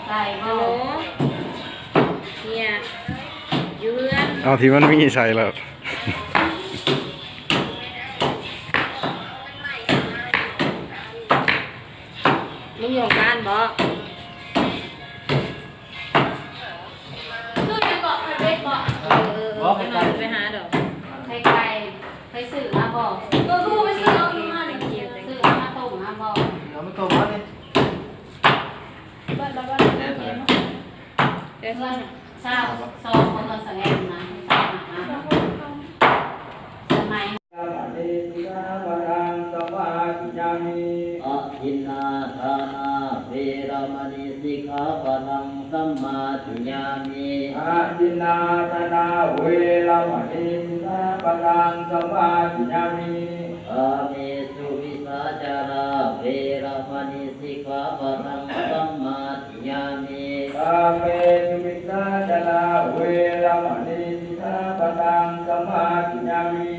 ไก่บ่เนี่ยยืนเอาที่มันมีใส่แล้วมึงอยู่บ้านบ่ซื้อไปบ่ไปเบ็ดบ่ไปนอนไปหาดอกไปซื้อมาบ่กูไปซื้อเอาอยู่มาเนี่ยซื้อมาต้มมาบ่เอาไม่ตรงมาดิบ้านเดี๋ยวเพื่อนทราบซองของเราแสดงนะทราบนะสมัยอะทินนาทานาเวรมณีสิกขาปะทังสัมมาทิฏฐิมิอะทินนาทานาเวรมณีสิกขาปะทังสัมมาทิฏฐิมิอาเมสุวิสาจาราเวรมณีสิกขาปะทังสัมมาทิฏฐิมิอาเมสุวิสาจาราเวรมณีสิกขาปะทังสัมมาทิฏฐิมิ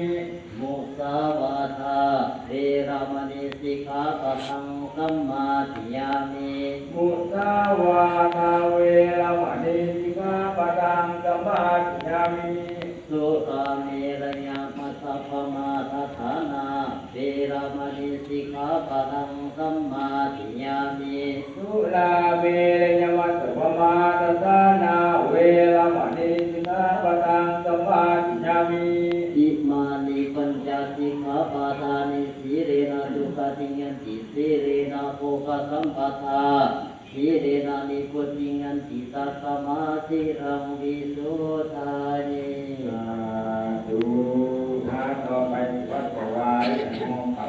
มุสาวาทาเวรมณีสิกขาปะทังสัมมาทิฏฐิมิมุสาวาทาเวรมณีสิกขาปะทังสัมมาทิฏฐิมิสุราเมรยามัสสะปมาทฐานาเวรมณีสิกขาปะทังสัมมาทิฏฐิมิสุราเมรยมัสสะปมาทฐานาเวรมณีสิกขาปะทังสัมมาทิฏฐิมิอิมานิปัญจสิกขาปะทานิสีเรนะดุขติยันติสีเรนะโภคสัมปทาสีเรนะนิพุติยันติตัสสมาธิรังวิโสทานิดูทางต่อไปวัดปวายมองเขา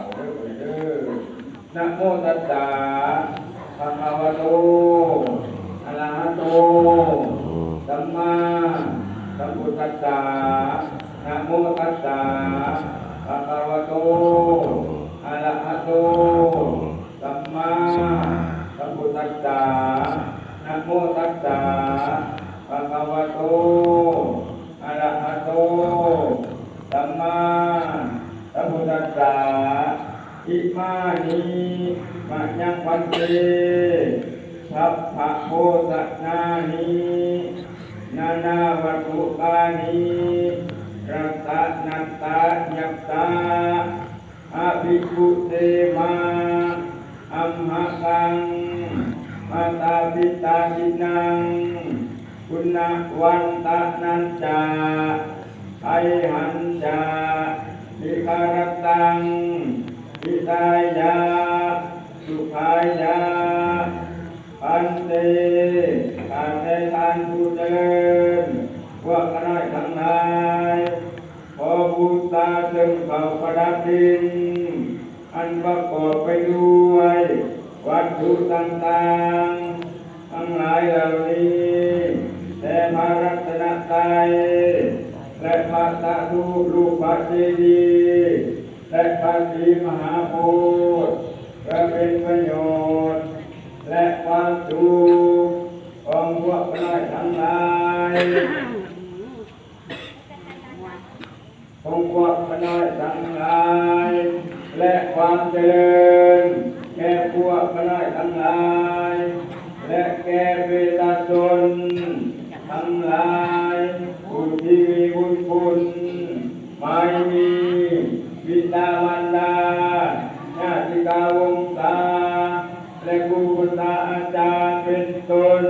เด้อนะโมตัสสะภะคะวะโตอะระหะโตสัมมาสัมพุทธัสสะนะโมตัสสะภะคะวะโตอะระหะโตสัมมาสัมพุทธัสสะนะโมตัสสะภะคะวะโตอะระหะโตสัมมาสัมพุทธัสสะอิมานิมะยังพันเตสัพพะโพสัตนานินานาวัตถุปานิรัตนัตตายัตตาอภิปุเตมาอัมหะกังมาตาปิตาจินังคุณวันตะนันจาไอหันจานิคารตังวิตายาสุขายาอันเตอาเตทานผู้เดินพวกคณะทั้งหลายขอบูชาถึงเขาประดับดินอันประกอบไปด้วยวัตถุต่างๆทั้งหลายเหล่านี้แต่พระรัตนตรัยและพระสาธุรูปพระเจดีย์และพระศรีมหาโพธิ์เพื่อเป็นประโยชน์และความสุขของพวกเราทั้งหลายของพวกเราทั้งหลายและความเจริญแก่พวกเราทั้งหลายและแก่เวทชนทั้งหลายผู้ที่มีบุญคุณไม่มีบิดามารดาญาติกาวงศาและครูบาอาจารย์เป็นต้น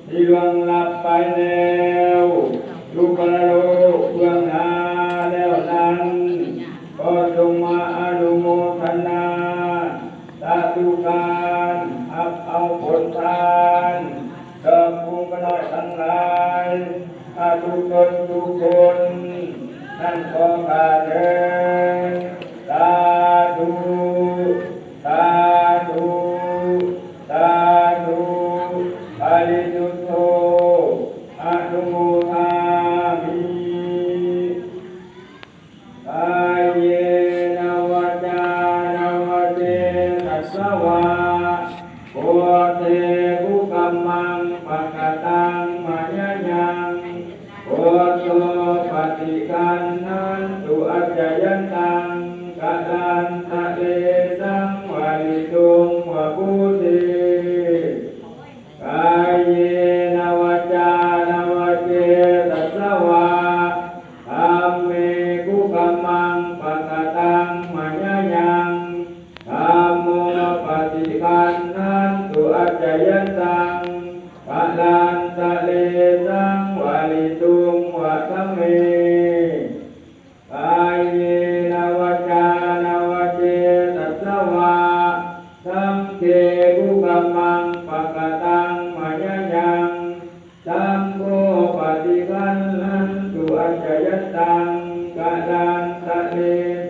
ที่ล่วงลับไปแล้วลูกกระโลกเบื้องหน้าแล้วนั้นก็จงมาอนุโมทนาสาธุการเอาผลทานเกิดภูมิน้อยทั้งหลายทุกคนทุกคนนั่นขอการเดินสาธุสาธุสาธุปาริสุทโธอนุโมทามิกายเยนวจานวเจตัสสวะโพเทภุกัมมังปะกตังมายยังโพโตปฏิกันนันตุอัจจ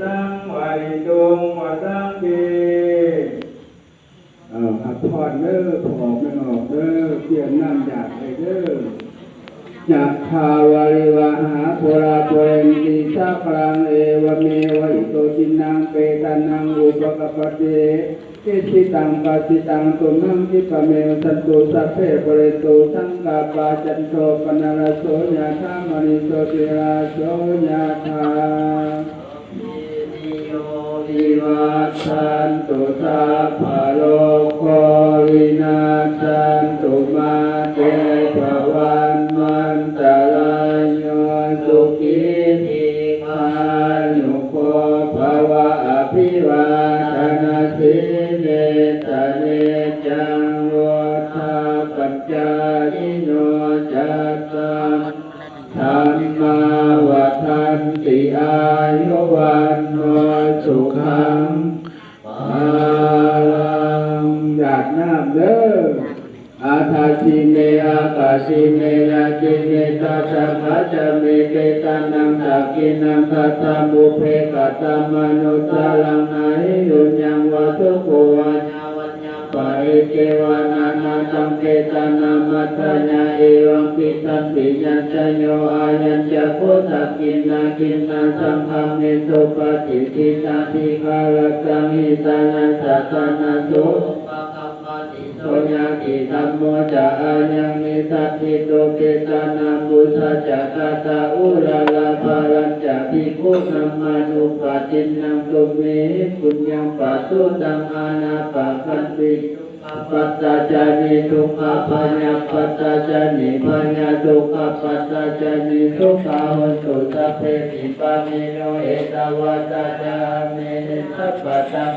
สังวาริตุงวสังเกพักผ่อนเด้อผอมไม่ออกเด้อเกี่ยมน้ำจากไปเด้อจักขาวาริวะหาปุราปุเรนติสาครังเอวเมวะอิโตจินังเปตานังอุปกปติกิสิตังปัสสิตังตุมังคิปะเมสันตุสัพเพปเรตุสังกาปาจันโทปนารโสยะธามณิโสติราโสยะธาวิวัชชันตุสัพพะโลกโควินาศสันตุมาเตภวันวันตรายโยสุขีทีคายุโกภวะอภิวาทนาสิเนตเนจังวุฒาปัจจายโนจัตตังธรรมาวัฏันติอายุวันโนสุขังภาลังญาติน้ำเด้ออาทาชิเมอากาชิเมยาจิเมตัสสะภะจะเมเกตันนังสักกินังทัตตามุเพกตมนุสาลังนาหิยุญญังวะทุโกวัญญาวัญญาปะเอเกวานานาตังเกตานามัตถญาเอวังปิตัมปิญัญชโยอายัญจะโคสักกินนาสังฆามิสุปฏิทิตาทิคารักตังหิตานัสสะตานาโสโสยาติธัมโมจะอายังมิสัตถิโตเกตานามุสัจจะตาตาอุราลาภารัญจะภิกขุนัมมานุปะตินังตุเมปุญญังปัสสุตังอานาปะคันติปัตตาจานิทุกขปัญญาปัตตาจานิปัญญาทุกขปัตตาจานิทุกขาวัตถุสัพเพปิปามิโนเอตวัตตาจามิสัพพะตัง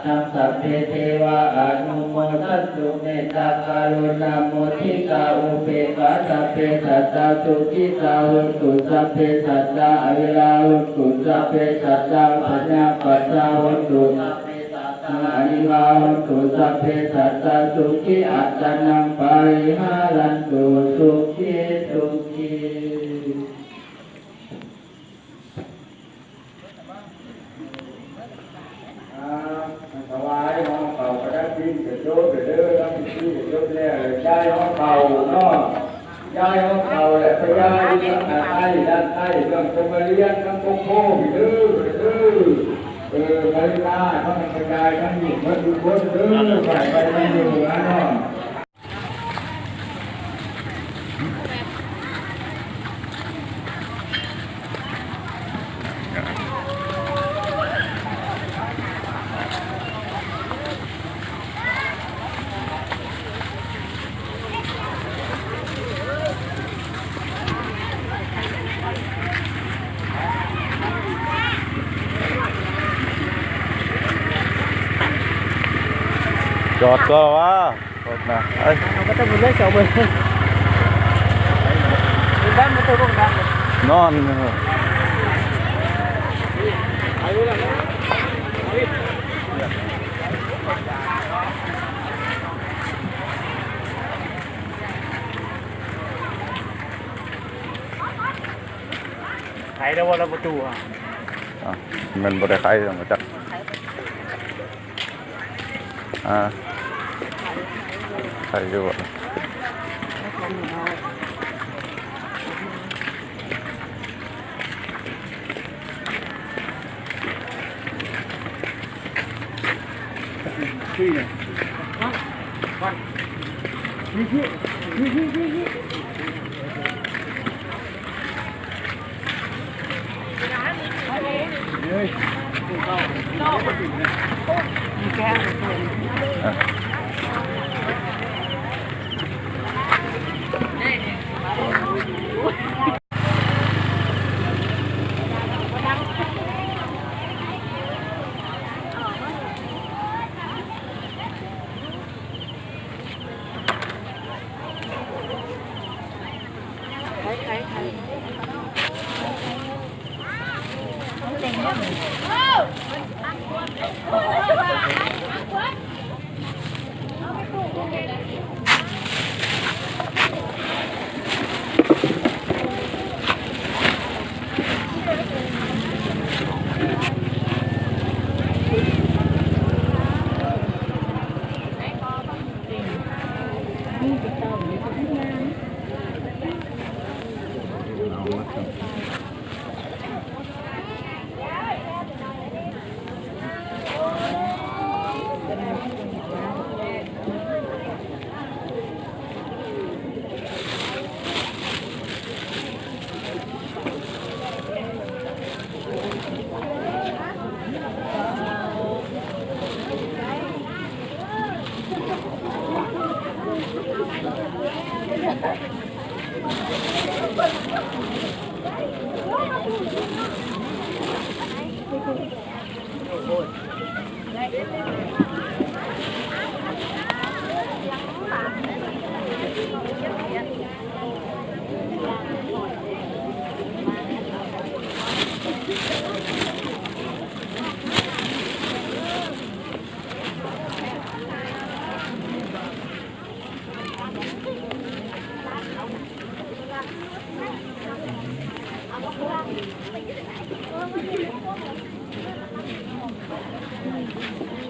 นังสัพเพเทวะอนุโมทัสสุเมตตาการุณาโมทิกาอุเบกขาสัพเพสัตตาสุขิตาหุตุสัพเพสัตตาอวิราหุตุสัพเพสัตตาปัญญาปัสสาหุตุสัพเพสัตตาอนิวาหุตุสัพเพสัตตาสุขิอัตตนังปาริหารันตุสุขิสุขิถวายห้องเป่ากระดับดินเกิดโยกเกิดเด้อแล้วมีที่เกิดโยกเนี่ยย้ายห้องเป่าเนาะย้ายห้องเป่าแหละไปย้ายที่ด้านใต้เรื่องคงมาเรียนทั้งโค้งเด้อไปได้ทั้งกระจายทั้งอยู่มันดูคนเด้อไปทั้งอยู่นะเนาะจอดก็ว่าจอดนะไอ้ก็ต้องมีเล็กเจ้าเบอร์ด้านมันตัวตรงนั้นนอนไขได้ว่าเราประตูอ่ะมันบริไขต้องมาจับใครดูอ่ะ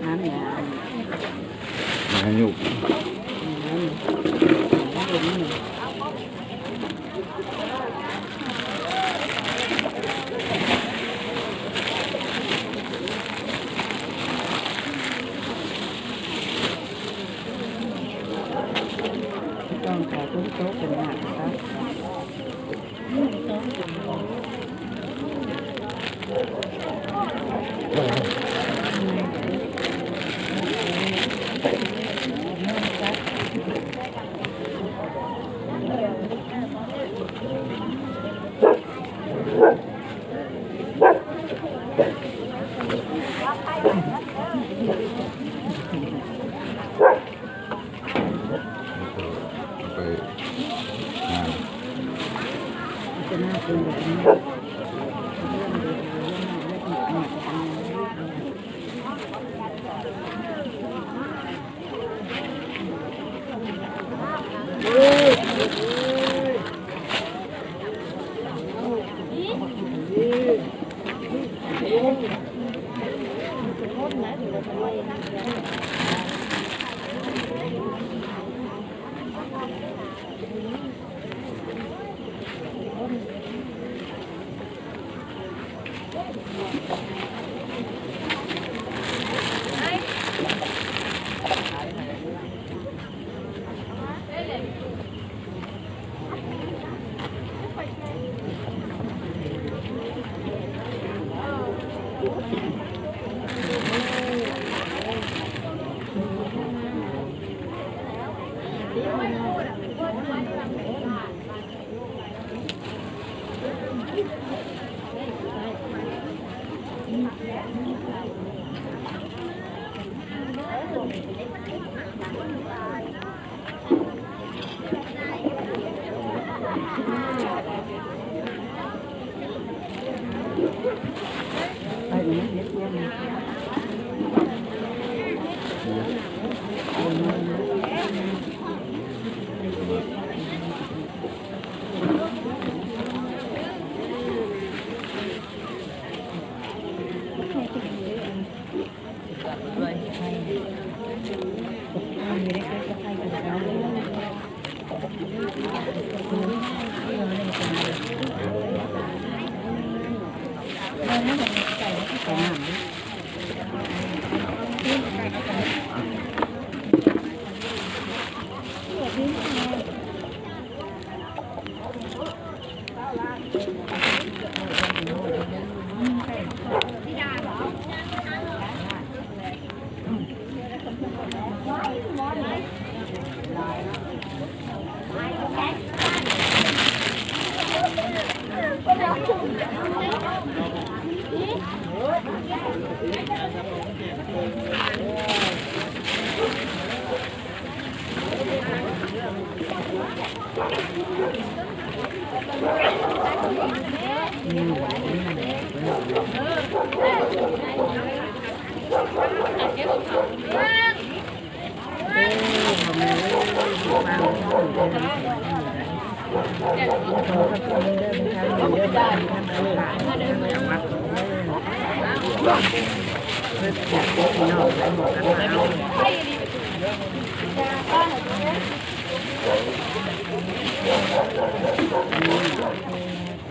น้ำเนี่ย อายุ ต้องขายทุกโต๊ะเป็นหนักครับไปงาน จะน่าเป็นแบบนี้ไปนี้เยอะแยะ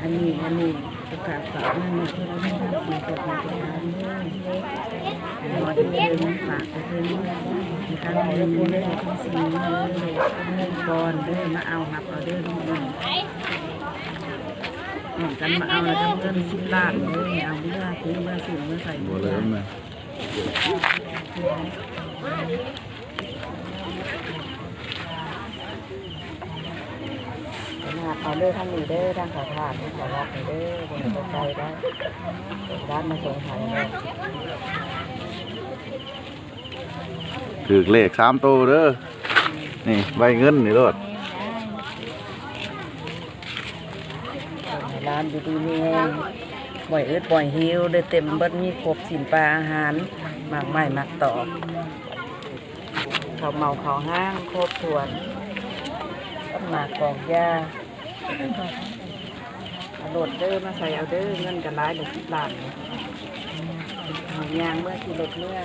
อันนี้ประกาศฝากนั่นนะที่เราไม่ทำสิ่งที่เราจะทำด้วยหมอที่เดินฝากไปเดินในการเดินได้ทุกสิ่งเลยเงินก่อนเด้มาเอาหับเอาเด้ทุกคนกันมาเอาแล้วเงิน10 ล้านเลยเอาเมื่อซื้อเมื่อสิ่งเมื่อใส่ บัวเลยนะ เอาเด้อทางนี้เด้อทางขาขาดทางขาวัดเด้อบนต้นไทรได้ร้านมาส่งขายได้ ถือเลข3 ตัวเด้อนี่ใบเงินนี่รถ ร้านดีๆนี่บ่อยอึดบ่อยหิวได้เต็มเบิดมีครบสินปลาอาหารหมากไม้หมากตอกข้าวเมาข้าวห้างครบถ้วนต้นหมากกอกหญ้าเอาโหลดเด้อมาใส่เอาเด้อเงินกันร้ายเดี๋ยว10 ล้าน ยางเมื่อที่รถเมื่อ